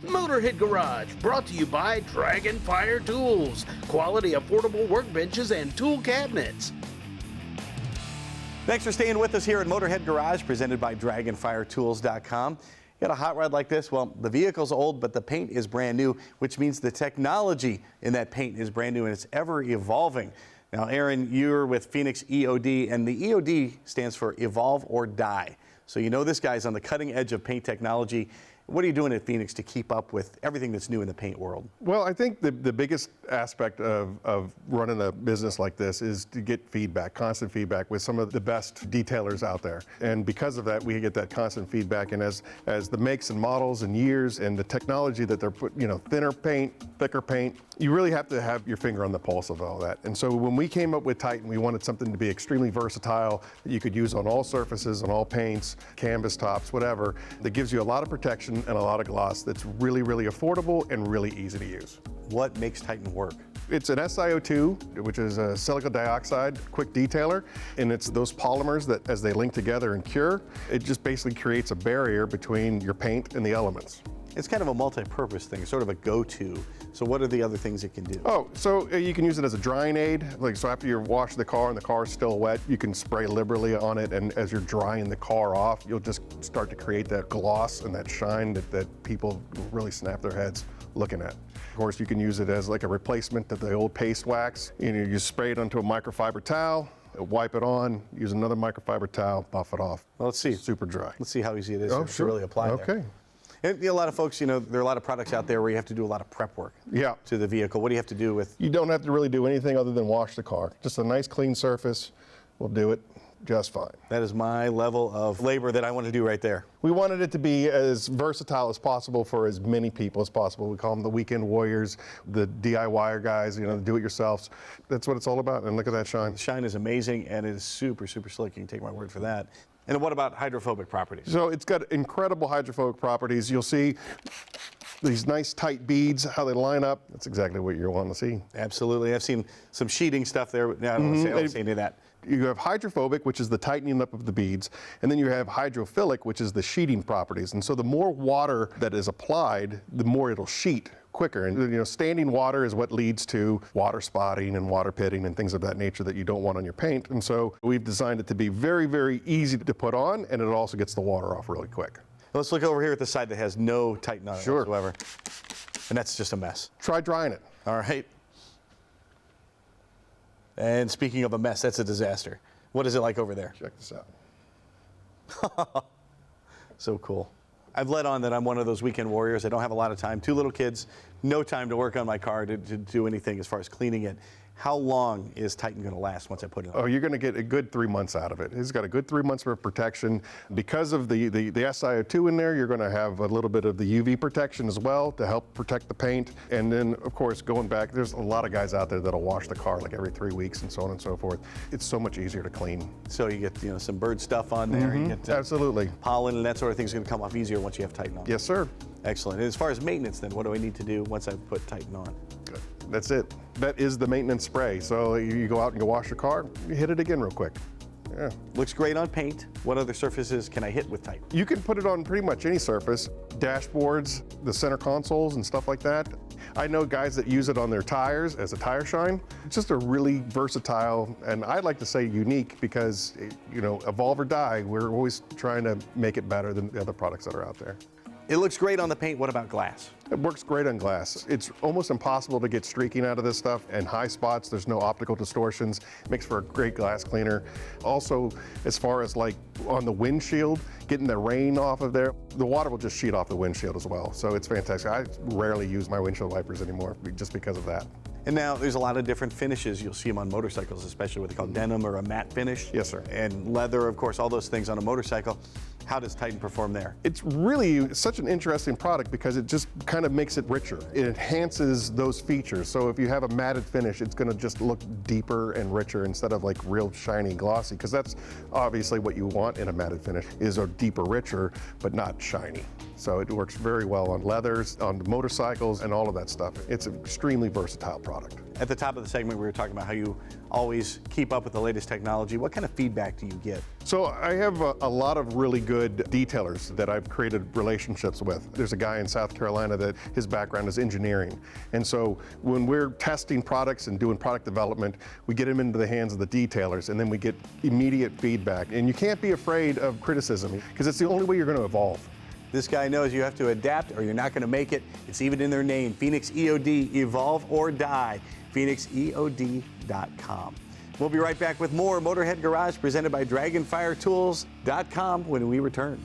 Motorhead Garage, brought to you by Dragonfire Tools. Quality, affordable workbenches and tool cabinets. Thanks for staying with us here at Motorhead Garage, presented by DragonfireTools.com. You got a hot rod like this? Well, the vehicle's old, but the paint is brand new, which means the technology in that paint is brand new and it's ever evolving. Now, Aaron, you're with Phoenix EOD, and the EOD stands for Evolve or Die. So you know this guy's on the cutting edge of paint technology. What are you doing at Phoenix to keep up with everything that's new in the paint world? Well, I think the biggest aspect of running a business like this is to get feedback, constant feedback with some of the best detailers out there. And because of that, we get that constant feedback. And as the makes and models and years and the technology that they're putting, thinner paint, thicker paint, you really have to have your finger on the pulse of all that. And so when we came up with Titan, we wanted something to be extremely versatile that you could use on all surfaces, on all paints, canvas tops, whatever, that gives you a lot of protection and a lot of gloss that's really, really affordable and really easy to use. What makes Titan work? It's an SiO2, which is a silicon dioxide quick detailer, and it's those polymers that as they link together and cure, it just basically creates a barrier between your paint and the elements. It's kind of a multi-purpose thing, sort of a go-to. So what are the other things it can do? Oh, so you can use it as a drying aid. So after you wash the car and the car is still wet, you can spray liberally on it, and as you're drying the car off, you'll just start to create that gloss and that shine that people really snap their heads looking at. Of course, you can use it as like a replacement to the old paste wax. You spray it onto a microfiber towel, wipe it on, use another microfiber towel, buff it off. Well, let's see. Super dry. Let's see how easy it is to really apply there. Okay. And a lot of folks, there are a lot of products out there where you have to do a lot of prep work to the vehicle. What do you have to do with? You don't have to really do anything other than wash the car. Just a nice clean surface will do it just fine. That is my level of labor that I want to do right there. We wanted it to be as versatile as possible for as many people as possible. We call them the weekend warriors, the DIYer guys, the do-it-yourselves. That's what it's all about, and look at that shine. The shine is amazing, and it is super, super slick. You can take my word for that. And what about hydrophobic properties? So it's got incredible hydrophobic properties. You'll see these nice tight beads, how they line up. That's exactly what you're wanting to see. Absolutely. I've seen some sheeting stuff there. No, I don't see any of that. You have hydrophobic, which is the tightening up of the beads, and then you have hydrophilic, which is the sheeting properties. And so the more water that is applied, the more it'll sheet quicker. And standing water is what leads to water spotting and water pitting and things of that nature that you don't want on your paint. And so we've designed it to be very, very easy to put on, and it also gets the water off really quick. Let's look over here at the side that has no Titan on it whatsoever. And that's just a mess. Try drying it. All right. And speaking of a mess, that's a disaster. What is it like over there? Check this out. So cool. I've let on that I'm one of those weekend warriors. I don't have a lot of time. 2 little kids, no time to work on my car to do anything as far as cleaning it. How long is Titan going to last once I put it on? Oh, you're going to get a good 3 months out of it. It's got a good 3 months of protection. Because of the SiO2 in there, you're going to have a little bit of the UV protection as well to help protect the paint. And then, of course, going back, there's a lot of guys out there that'll wash the car like every 3 weeks and so on and so forth. It's so much easier to clean. So you get some bird stuff on there. You get, absolutely. Pollen and that sort of thing is going to come off easier once you have Titan on. Yes, sir. Excellent. And as far as maintenance, then, what do I need to do once I put Titan on? Good. That's it. That is the maintenance spray. So you go out and you wash your car, you hit it again real quick. Yeah. Looks great on paint. What other surfaces can I hit with Titan? You can put it on pretty much any surface. Dashboards, the center consoles and stuff like that. I know guys that use it on their tires as a tire shine. It's just a really versatile, and I like to say unique, because evolve or die, we're always trying to make it better than the other products that are out there. It looks great on the paint. What about glass? It works great on glass. It's almost impossible to get streaking out of this stuff, and high spots, there's no optical distortions. It makes for a great glass cleaner. Also, as far as like on the windshield, getting the rain off of there, the water will just sheet off the windshield as well. So it's fantastic. I rarely use my windshield wipers anymore just because of that. And now there's a lot of different finishes. You'll see them on motorcycles, especially what they call denim or a matte finish. Yes, sir. And leather, of course, all those things on a motorcycle. How does Titan perform there? It's really such an interesting product because it just kind of makes it richer. It enhances those features. So if you have a matted finish, it's going to just look deeper and richer instead of like real shiny glossy, because that's obviously what you want in a matted finish, is a deeper, richer, but not shiny. So it works very well on leathers, on motorcycles, and all of that stuff. It's an extremely versatile product. At the top of the segment, we were talking about how you always keep up with the latest technology. What kind of feedback do you get? So I have a lot of really good detailers that I've created relationships with. There's a guy in South Carolina that his background is engineering. And so when we're testing products and doing product development, we get them into the hands of the detailers, and then we get immediate feedback. And you can't be afraid of criticism, because it's the only way you're going to evolve. This guy knows you have to adapt or you're not going to make it. It's even in their name, Phoenix EOD, evolve or die, phoenixeod.com. We'll be right back with more Motorhead Garage presented by Dragonfire Tools.com when we return.